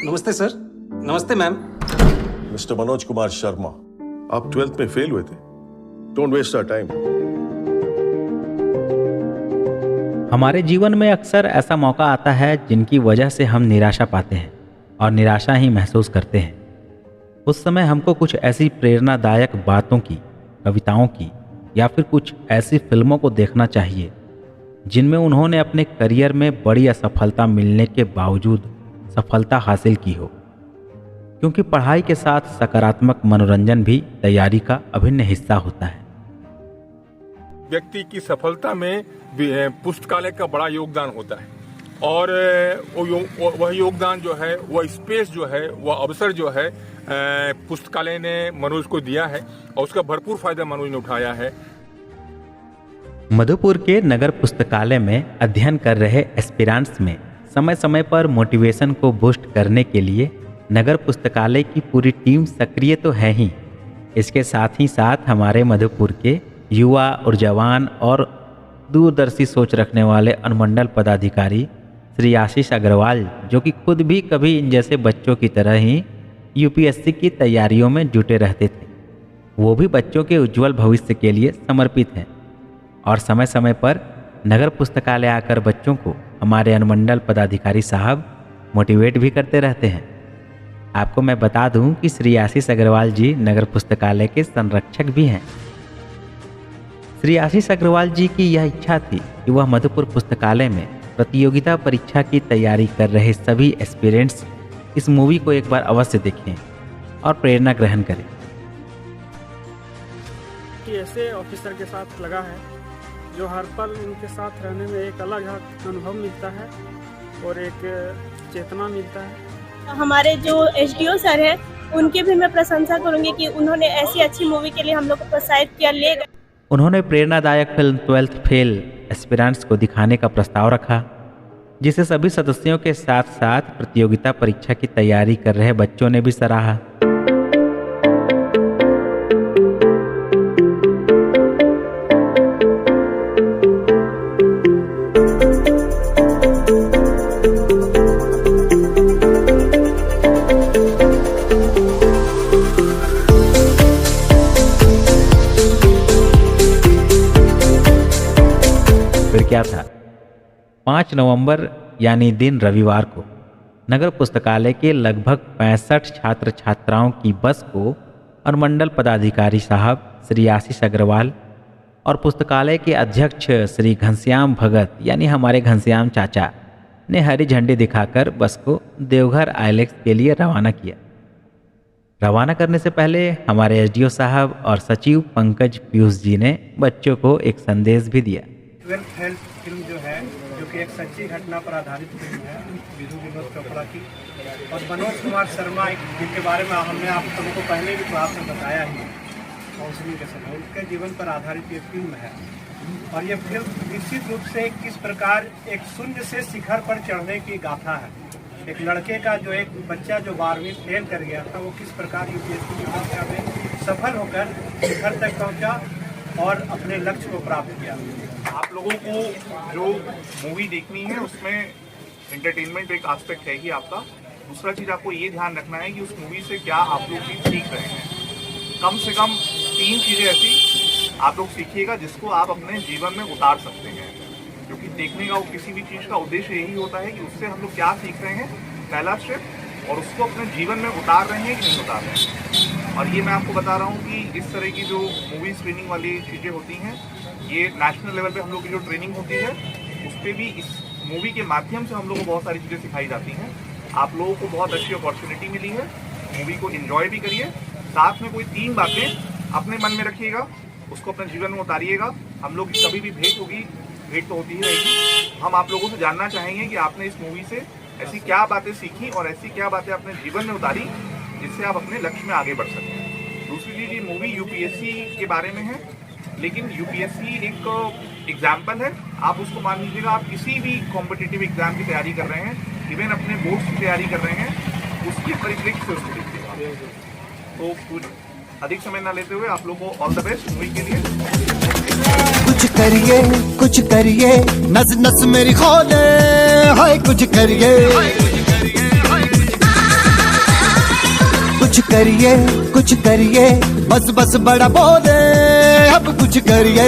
नमस्ते सर। नमस्ते ma'am. Mister Manoj Kumar Sharma, आप 12th में फेल हुए थे। Don't waste our time. हमारे जीवन में अक्सर ऐसा मौका आता है जिनकी वजह से हम निराशा पाते हैं और निराशा ही महसूस करते हैं। उस समय हमको कुछ ऐसी प्रेरणादायक बातों की, कविताओं की या फिर कुछ ऐसी फिल्मों को देखना चाहिए जिनमें उन्होंने अपने करियर में बड़ी असफलता मिलने के बावजूद सफलता हासिल की हो, क्योंकि पढ़ाई के साथ सकारात्मक मनोरंजन भी तैयारी का अभिन्न हिस्सा होता है। व्यक्ति की सफलता में पुस्तकालय का बड़ा योगदान होता है और वह योगदान जो है, वह स्पेस जो है, वह अवसर जो है पुस्तकालय ने मनोज को दिया है और उसका भरपूर फायदा मनोज ने उठाया है। मधुपुर के नगर पुस्तकालय में अध्ययन कर रहे एस्पिरेंट्स में समय समय पर मोटिवेशन को बूस्ट करने के लिए नगर पुस्तकालय की पूरी टीम सक्रिय तो है ही, इसके साथ ही साथ हमारे मधुपुर के युवा, ऊर्जावान और दूरदर्शी सोच रखने वाले अनुमंडल पदाधिकारी श्री आशीष अग्रवाल, जो कि खुद भी कभी इन जैसे बच्चों की तरह ही यूपीएससी की तैयारियों में जुटे रहते थे, वो भी बच्चों के उज्जवल भविष्य के लिए समर्पित हैं और समय समय पर नगर पुस्तकालय आकर बच्चों को हमारे अनुमंडल पदाधिकारी साहब मोटिवेट भी करते रहते हैं। आपको मैं बता दूं कि श्री आशीष अग्रवाल जी नगर पुस्तकालय के संरक्षक भी हैं। श्री आशीष अग्रवाल जी की यह इच्छा थी कि वह मधुपुर पुस्तकालय में प्रतियोगिता परीक्षा की तैयारी कर रहे सभी एस्पिरेंट्स इस मूवी को एक बार अवश्य देखें और प्रेरणा ग्रहण करें। कि ऐसे ऑफिसर के साथ लगा है जो हर पल उनके साथ रहने में एक अलग अनुभव मिलता है और एक चेतना मिलता है। हमारे जो एसडीओ सर हैं उनकी भी मैं प्रशंसा करूंगी कि उन्होंने ऐसी अच्छी मूवी के लिए हम लोग को प्रोत्साहित किया। ले गए उन्होंने प्रेरणादायक फिल्म 12th फेल एस्पिरेंट्स को दिखाने का प्रस्ताव रखा, जिसे सभी सदस्यों के साथ साथ प्रतियोगिता परीक्षा की तैयारी कर रहे बच्चों ने भी सराहा। फिर क्या था, 5 नवंबर यानी दिन रविवार को नगर पुस्तकालय के लगभग 65 छात्र छात्राओं की बस को अनुमंडल पदाधिकारी साहब श्री आशीष अग्रवाल और पुस्तकालय के अध्यक्ष श्री घनश्याम भगत यानी हमारे घनश्याम चाचा ने हरी झंडी दिखाकर बस को देवघर आइलेक्स के लिए रवाना किया। रवाना करने से पहले हमारे एसडीओ साहब और सचिव पंकज पीयूष जी ने बच्चों को एक संदेश भी दिया। 12th फेल फिल्म जो है, जो कि एक सच्ची घटना पर आधारित फिल्म है विधु विनोद चोपड़ा की, और मनोज कुमार शर्मा जिनके बारे में हमने आप सबको पहले भी तो आपने बताया ही काउंसलिंग के समय, उनके जीवन पर आधारित ये फिल्म है। और ये फिल्म निश्चित रूप से किस प्रकार एक शून्य से शिखर पर चढ़ने की गाथा है। एक लड़के का जो एक बच्चा जो 12वीं फेल कर गया था, वो किस प्रकार यूपीएससी की परीक्षा में सफल होकर शिखर तक पहुँचा और अपने लक्ष्य को प्राप्त किया। आप लोगों को जो मूवी देखनी है उसमें एंटरटेनमेंट एक एस्पेक्ट है ही आपका। दूसरा चीज़ आपको ये ध्यान रखना है कि उस मूवी से क्या आप लोग भी सीख रहे हैं। कम से कम 3 चीज़ें ऐसी आप लोग सीखिएगा जिसको आप अपने जीवन में उतार सकते हैं, क्योंकि देखने का किसी भी चीज़ का उद्देश्य यही होता है कि उससे हम लोग क्या सीख रहे हैं, पहला स्टेप, और उसको अपने जीवन में उतार रहे हैं कि नहीं उतार रहे हैं। और ये मैं आपको बता रहा हूँ कि इस तरह की जो मूवी स्क्रीनिंग वाली चीज़ें होती हैं, ये नेशनल लेवल पे हम लोग की जो ट्रेनिंग होती है उस पर भी इस मूवी के माध्यम से हम लोग को बहुत सारी चीज़ें सिखाई जाती हैं। आप लोगों को बहुत अच्छी अपॉर्चुनिटी मिली है, मूवी को एंजॉय भी करिए। साथ में कोई 3 बातें अपने मन में रखिएगा, उसको अपने जीवन में उतारिएगा। हम लोग कभी भी भेंट होगी, भेंट तो होती ही रहेगी। हम आप लोगों से जानना चाहेंगे कि आपने इस मूवी से ऐसी क्या बातें सीखी और ऐसी क्या बातें अपने जीवन में उतारी जिससे आप अपने लक्ष्य में आगे बढ़ सकें। दूसरी चीज़, ये मूवी यूपीएससी के बारे में है, लेकिन यूपीएससी एक एग्जाम्पल है। आप उसको मान लीजिएगा, आप किसी भी कॉम्पिटिटिव एग्जाम की तैयारी कर रहे हैं, इवन अपने बोर्ड्स की तैयारी कर रहे हैं, उसकी परिप्रेक्ष्य से उसको देखिएगा। तो कुछ अधिक समय ना लेते हुए आप लोग को ऑल द बेस्ट मूवी के लिए। कुछ करिए नस नस मेरी खोले, हाय कुछ करिए। कुछ करिए, बस बस बड़ा बोले, अब कुछ करिए।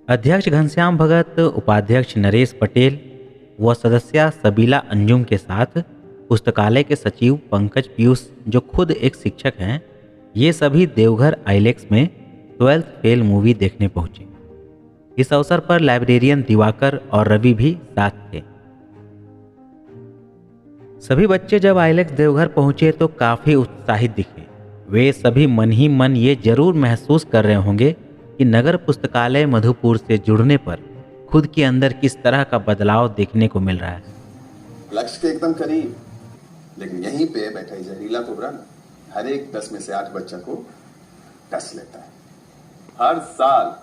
अध्यक्ष घनश्याम भगत, उपाध्यक्ष नरेश पटेल व सदस्या सबीला अंजुम के साथ पुस्तकालय के सचिव पंकज पीयूष, जो खुद एक शिक्षक हैं, ये सभी देवघर आइलेक्स में 12th फेल मूवी देखने पहुंचे। इस अवसर पर लाइब्रेरियन दिवाकर और रवि भी साथ थे। सभी बच्चे जब आइलेक्स देवघर पहुंचे तो काफ़ी उत्साहित दिखे। वे सभी मन ही मन ये जरूर महसूस कर रहे होंगे कि नगर पुस्तकालय मधुपुर से जुड़ने पर खुद के अंदर किस तरह का बदलाव देखने को मिल रहा है। लक्ष्य के एकदम करीब, लेकिन यहीं पे बैठा जहरीला कोबरा हर एक 10 में से 8 बच्चा को टच लेता है। हर साल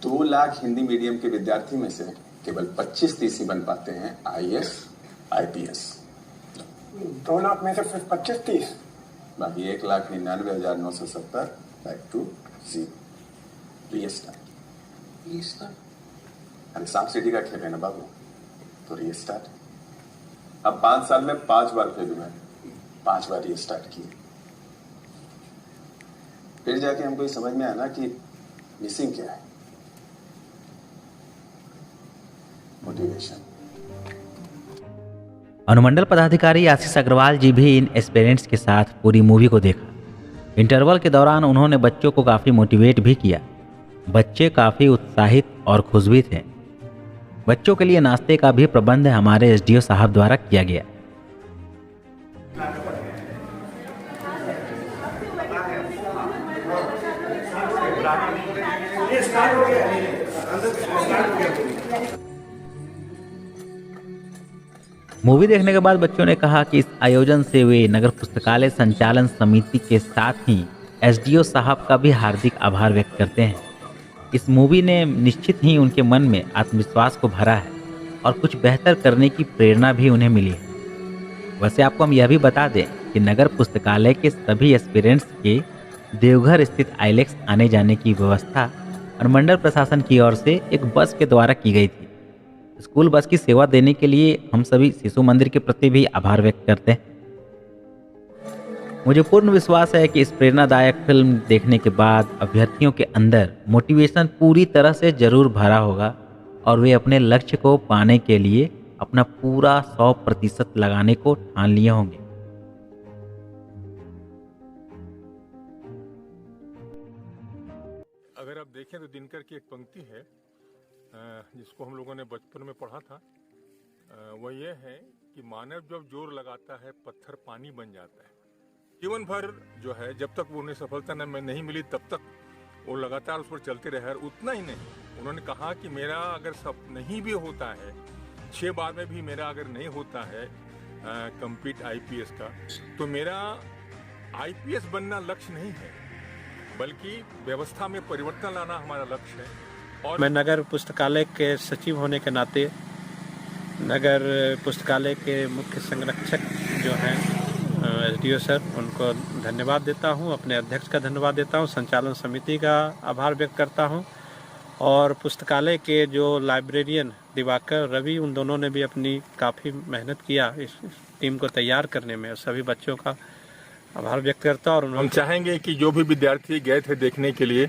2 लाख हिंदी मीडियम के विद्यार्थी में से केवल 25-30 ही बन पाते हैं IAS, IPS। 2 लाख में से सिर्फ 25-30, बाकी 1,99,970 बैक टू जीरो। रीस्टार्ट। अरे सांप सीढ़ी का खेल है ना बाबू, तो रीस्टार्ट। अब 5 साल में 5 बार फेल हुए, 5 बार रीस्टार्ट किए। फिर जाके हमको ये समझ में आया ना कि मिसिंग क्या है, मोटिवेशन। अनुमंडल पदाधिकारी आशीष अग्रवाल जी भी इन एस्पिरेंट्स के साथ पूरी मूवी को देखा। इंटरवल के दौरान उन्होंने बच्चों को काफ़ी मोटिवेट भी किया। बच्चे काफ़ी उत्साहित और खुश भी थे। बच्चों के लिए नाश्ते का भी प्रबंध हमारे SDO साहब द्वारा किया गया। मूवी देखने के बाद बच्चों ने कहा कि इस आयोजन से वे नगर पुस्तकालय संचालन समिति के साथ ही SDO साहब का भी हार्दिक आभार व्यक्त करते हैं। इस मूवी ने निश्चित ही उनके मन में आत्मविश्वास को भरा है और कुछ बेहतर करने की प्रेरणा भी उन्हें मिली है। वैसे आपको हम यह भी बता दें कि नगर पुस्तकालय के सभी एस्पिरेंट्स के देवघर स्थित आइलेक्स आने जाने की व्यवस्था अनुमंडल प्रशासन की ओर से एक बस के द्वारा की गई थी। स्कूल बस की सेवा देने के लिए हम सभी शिशु मंदिर के प्रति भी आभार व्यक्त करते हैं। मुझे पूर्ण विश्वास है कि इस प्रेरणादायक फिल्म देखने के बाद अभ्यर्थियों के अंदर मोटिवेशन पूरी तरह से जरूर भरा होगा और वे अपने लक्ष्य को पाने के लिए अपना पूरा 100% लगाने को ठान लिए होंगे। अगर आप देखें तो दिनकर की एक पंक्ति है जिसको हम लोगों ने बचपन में पढ़ा था। वह यह है कि मानव जब जोर लगाता है पत्थर पानी बन जाता है। जीवन भर जो है जब तक वो उन्हें सफलता नहीं मिली तब तक वो लगातार उस पर चलते रहे। और उतना ही नहीं, उन्होंने कहा कि मेरा अगर सब नहीं भी होता है, 6 बार में भी मेरा अगर नहीं होता है कंप्लीट IPS का, तो मेरा IPS बनना लक्ष्य नहीं है, बल्कि व्यवस्था में परिवर्तन लाना हमारा लक्ष्य है। और मैं नगर पुस्तकालय के सचिव होने के नाते नगर पुस्तकालय के मुख्य संरक्षक जो हैं SDO सर, उनको धन्यवाद देता हूं, अपने अध्यक्ष का धन्यवाद देता हूं, संचालन समिति का आभार व्यक्त करता हूं और पुस्तकालय के जो लाइब्रेरियन दिवाकर, रवि, उन दोनों ने भी अपनी काफ़ी मेहनत किया इस टीम को तैयार करने में। सभी बच्चों का आभार व्यक्त करता और हम चाहेंगे कि जो भी विद्यार्थी गए थे देखने के लिए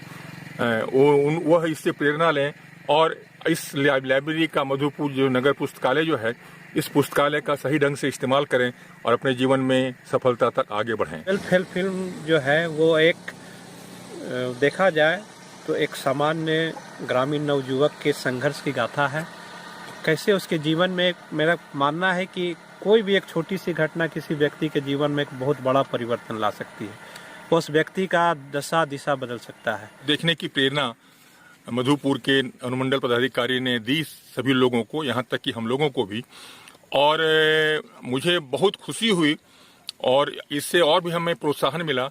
वह इससे प्रेरणा लें और इस लाइब्रेरी का मधुपुर जो नगर पुस्तकालय जो है, इस पुस्तकालय का सही ढंग से इस्तेमाल करें और अपने जीवन में सफलता तक आगे बढ़ें। सेल्फ फिल्म जो है वो एक देखा जाए तो एक सामान्य ग्रामीण नवयुवक के संघर्ष की गाथा है। कैसे उसके जीवन में, मेरा मानना है कि कोई भी एक छोटी सी घटना किसी व्यक्ति के जीवन में एक बहुत बड़ा परिवर्तन ला सकती है, उस व्यक्ति का दशा दिशा बदल सकता है। देखने की प्रेरणा मधुपुर के अनुमंडल पदाधिकारी ने दी सभी लोगों को, यहाँ तक कि हम लोगों को भी, और मुझे बहुत खुशी हुई और इससे और भी हमें प्रोत्साहन मिला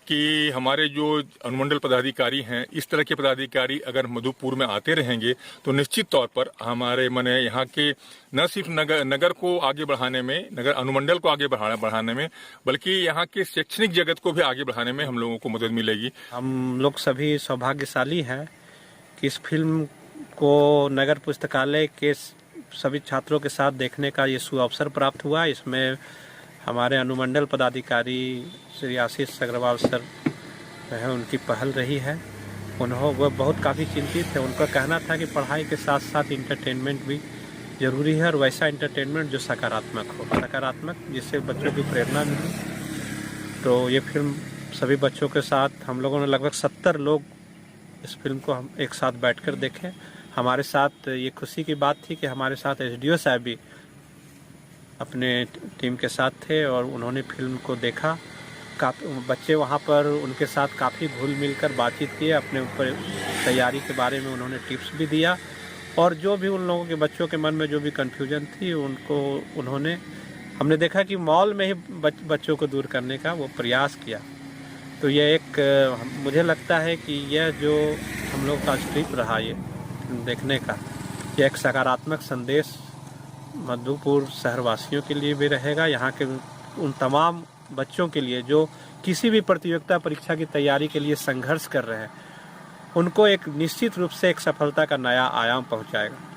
कि हमारे जो अनुमंडल पदाधिकारी हैं, इस तरह के पदाधिकारी अगर मधुपुर में आते रहेंगे तो निश्चित तौर पर हमारे माने यहाँ के न सिर्फ नगर को आगे बढ़ाने में, नगर अनुमंडल को आगे बढ़ाने में, बल्कि यहाँ के शैक्षणिक जगत को भी आगे बढ़ाने में हम लोगों को मदद मिलेगी। हम लोग सभी सौभाग्यशाली हैं कि इस फिल्म को नगर पुस्तकालय के सभी छात्रों के साथ देखने का ये सुअवसर प्राप्त हुआ। इसमें हमारे अनुमंडल पदाधिकारी श्री आशीष अग्रवाल सर है, उनकी पहल रही है। वह बहुत काफ़ी चिंतित थे। उनका कहना था कि पढ़ाई के साथ साथ इंटरटेनमेंट भी ज़रूरी है और वैसा इंटरटेनमेंट जो सकारात्मक हो, सकारात्मक जिससे बच्चों की प्रेरणा मिले। तो ये फिल्म सभी बच्चों के साथ हम लोगों ने लगभग 70 लोग इस फिल्म को हम एक साथ बैठकर देखें। हमारे साथ ये खुशी की बात थी कि हमारे साथ एसडीओ साहब भी अपने टीम के साथ थे और उन्होंने फिल्म को देखा। बच्चे वहाँ पर उनके साथ काफ़ी घुल मिलकर बातचीत किए, अपने ऊपर तैयारी के बारे में उन्होंने टिप्स भी दिया और जो भी उन लोगों के बच्चों के मन में जो भी कन्फ्यूजन थी हमने देखा कि मॉल में ही बच्चों को दूर करने का वो प्रयास किया। तो ये मुझे लगता है कि यह जो हम लोग का ट्रिप रहा ये देखने का, यह एक सकारात्मक संदेश मधुपुर शहरवासियों के लिए भी रहेगा, यहाँ के उन तमाम बच्चों के लिए जो किसी भी प्रतियोगिता परीक्षा की तैयारी के लिए संघर्ष कर रहे हैं, उनको एक निश्चित रूप से एक सफलता का नया आयाम पहुंचाएगा।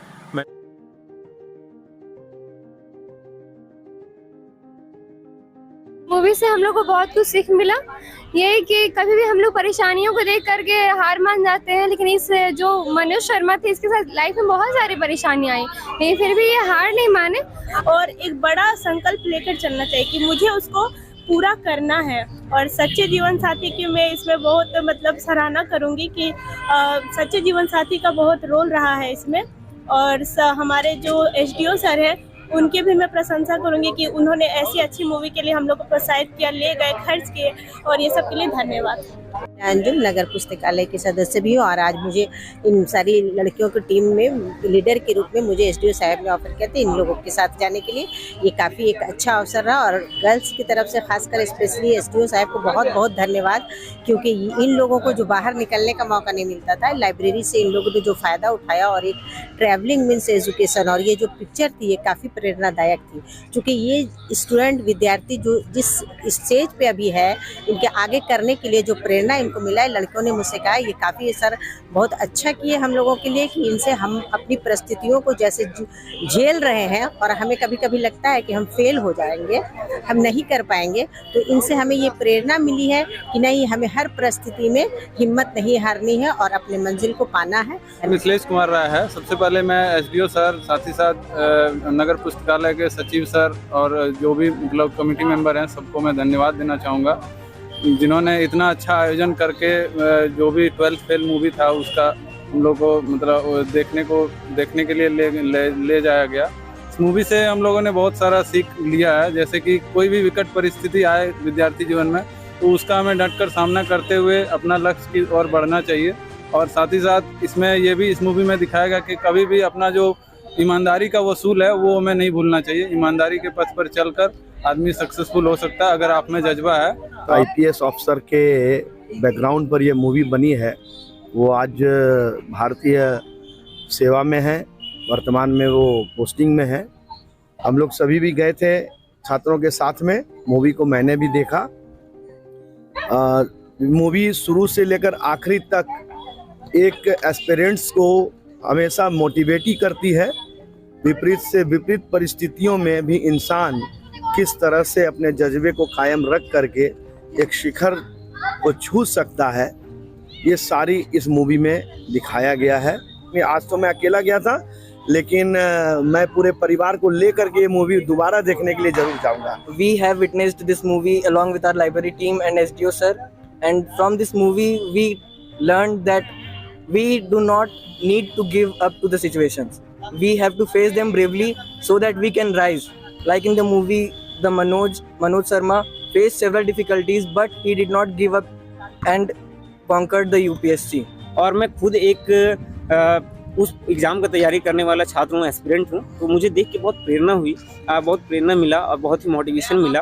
मूवी से हम लोग को बहुत कुछ सीख मिला। ये कि कभी भी हम लोग परेशानियों को देख करके हार मान जाते हैं, लेकिन इस जो मनोज शर्मा थे इसके साथ लाइफ में बहुत सारी परेशानियां आई, लेकिन फिर भी ये हार नहीं माने और एक बड़ा संकल्प लेकर चलना चाहिए कि मुझे उसको पूरा करना है। और सच्चे जीवन साथी की मैं इसमें बहुत सराहना करूंगी कि सच्चे जीवन साथी का बहुत रोल रहा है इसमें। और हमारे जो एसडीओ सर हैं उनकी भी मैं प्रशंसा करूंगी कि उन्होंने ऐसी अच्छी मूवी के लिए हम लोग को प्रोत्साहित किया, ले गए, खर्च किए और ये सब के लिए धन्यवाद। अंजुम नगर पुस्तकालय के सदस्य भी हूँ और आज मुझे इन सारी लड़कियों की टीम में लीडर के रूप में मुझे एसडीओ साहब ने ऑफर किया था इन लोगों के साथ जाने के लिए। ये काफ़ी एक अच्छा अवसर रहा और गर्ल्स की तरफ से खासकर स्पेशली एसडीओ साहब को बहुत बहुत धन्यवाद, क्योंकि इन लोगों को जो बाहर निकलने का मौका नहीं मिलता था, लाइब्रेरी से इन लोगों ने जो फ़ायदा उठाया और एक ट्रैवलिंग मीन्स एजुकेशन और ये जो पिक्चर थी ये काफ़ी प्रेरणादायक थी। क्योंकि ये स्टूडेंट विद्यार्थी जो जिस स्टेज पे अभी है, इनके आगे करने के लिए जो प्रेरणा इनको मिला है, लड़कियों ने मुझसे कहा ये काफ़ी सर बहुत अच्छा किए हम लोगों के लिए कि इनसे हम अपनी परिस्थितियों को जैसे झेल रहे हैं और हमें कभी कभी लगता है कि हम फेल हो जाएंगे, हम नहीं कर पाएंगे, तो इनसे हमें ये प्रेरणा मिली है कि नहीं, हमें हर परिस्थिति में हिम्मत नहीं हारनी है और अपने मंजिल को पाना है। मिथिलेश कुमार राय है। सबसे पहले मैं एसडीओ सर, साथ ही साथ नगर पुस्तकालय के सचिव सर और जो भी मतलब कमेटी मेंबर हैं सबको मैं धन्यवाद देना चाहूँगा, जिन्होंने इतना अच्छा आयोजन करके जो भी 12th फेल मूवी था उसका हम लोग को मतलब देखने के लिए ले जाया गया। इस मूवी से हम लोगों ने बहुत सारा सीख लिया है, जैसे कि कोई भी विकट परिस्थिति आए विद्यार्थी जीवन में तो उसका हमें डटकर सामना करते हुए अपना लक्ष्य की ओर बढ़ना चाहिए। और साथ ही साथ इसमें ये भी इस मूवी में दिखाया गया कि कभी भी अपना जो ईमानदारी का वसूल है वो हमें नहीं भूलना चाहिए। ईमानदारी के पथ पर चलकर आदमी सक्सेसफुल हो सकता है अगर आप में जज्बा है। आईपीएस ऑफिसर के बैकग्राउंड पर ये मूवी बनी है। वो आज भारतीय सेवा में है, वर्तमान में वो पोस्टिंग में है। हम लोग सभी भी गए थे छात्रों के साथ में, मूवी को मैंने भी देखा। मूवी शुरू से लेकर आखिरी तक एक एस्पिरेंट्स को हमेशा मोटिवेट ही करती है। विपरीत से विपरीत परिस्थितियों में भी इंसान किस तरह से अपने जज्बे को कायम रख करके एक शिखर को छू सकता है, ये सारी इस मूवी में दिखाया गया है। आज तो मैं अकेला गया था, लेकिन मैं पूरे परिवार को लेकर के ये मूवी दोबारा देखने के लिए जरूर जाऊंगा। We have witnessed this movie along with our library team and SDO sir, and from this movie we learned that we do not need to give up to the situations. We have to face them bravely so that we can rise. Like in the movie, the Manoj Sharma faced several difficulties, but he did not give up and conquered the UPSC. और मैं खुद एक उस exam का तैयारी करने वाला छात्र हूँ, एस्पिरेंट हूँ, तो मुझे देख के बहुत प्रेरणा मिला और बहुत ही मोटिवेशन मिला।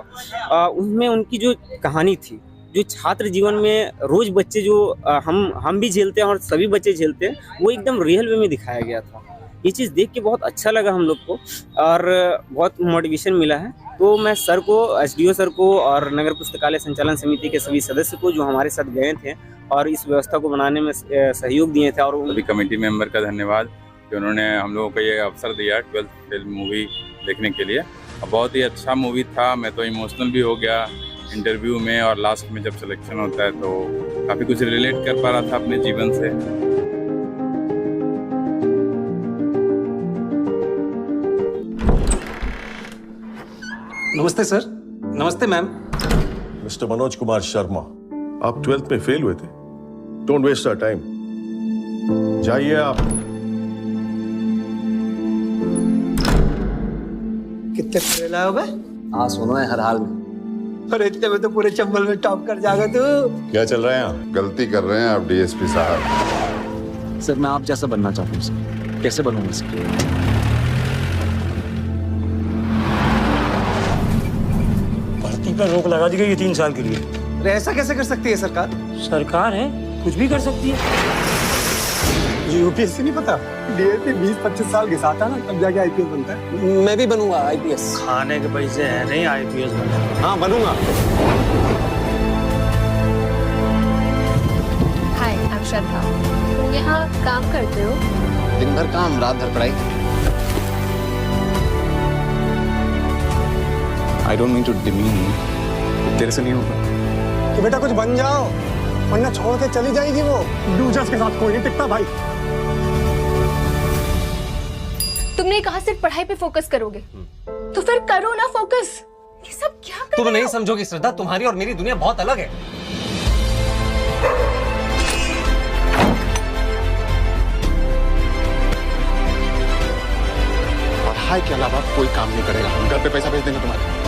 उनमें उनकी जो कहानी थी, जो छात्र जीवन में रोज़ बच्चे जो हम भी झेलते हैं और सभी बच्चे झेलते हैं, वो एकदम रियल वे में दिखाया गया था। ये चीज़ देख के बहुत अच्छा लगा हम लोग को और बहुत मोटिवेशन मिला है। तो मैं सर को, एसडीओ सर को और नगर पुस्तकालय संचालन समिति के सभी सदस्य को जो हमारे साथ गए थे और इस व्यवस्था को बनाने में सहयोग दिए थे, और सभी कमेटी मेंबर का धन्यवाद कि उन्होंने हम लोगों को ये अवसर दिया 12th फेल मूवी देखने के लिए। बहुत ही अच्छा मूवी था। मैं तो इमोशनल भी हो गया इंटरव्यू में, और लास्ट में जब सिलेक्शन होता है तो काफ़ी कुछ रिलेट कर पा रहा था अपने जीवन से। नमस्ते सर। नमस्ते मैम। मिस्टर मनोज कुमार शर्मा, आप 12th में फेल हुए थे। डोंट वेस्ट आवर टाइम, जाइए आप। कितने फेल आए हो बे? हाँ सुनो है हर हाल में। और इतने में तो पूरे चंबल में टॉप कर जाएगा तू। क्या चल रहा है यहाँ? गलती कर रहे हैं आप डीएसपी साहब। सर मैं आप जैसा बनना चाहता हूँ सर। कैसे बनूंगा सर? भर्ती पर रोक लगा दी गई 3 साल के लिए। अरे ऐसा कैसे कर सकती है सरकार? सरकार है, कुछ भी कर सकती है। यूपीएससी नहीं पता? डीएसपी 20-25 साल घिसाता ना, तब जाके आईपीएस बनता है। मैं भी बनूंगा आईपीएस। खाने के पैसे हैं नहीं आईपीएस बनूंगा। हाँ बनूंगा। हाय, आई एम श्रद्धा। तुम यहाँ काम करते हो? दिन भर काम, रात भर पढ़ाई। I don't mean to demean you. तेरे से नहीं होगा। तो बेटा कुछ बन जाओ, वरना छोड़ के चली जाएगी वो। लूजर्स के साथ कोई नहीं टिकता भाई। तुमने कहा सिर्फ पढ़ाई पे फोकस करोगे, तो फिर करो ना फोकस। ये सब क्या कर तुम रहे नहीं हो? समझोगी श्रद्धा, तुम्हारी और मेरी दुनिया बहुत अलग है। पढ़ाई के अलावा कोई काम नहीं करेगा। हम घर पे पैसा भेज देंगे तुम्हारे।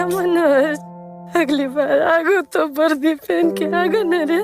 मनोज, अगली बार आगो तो वर्दी पहन के आगो न रे।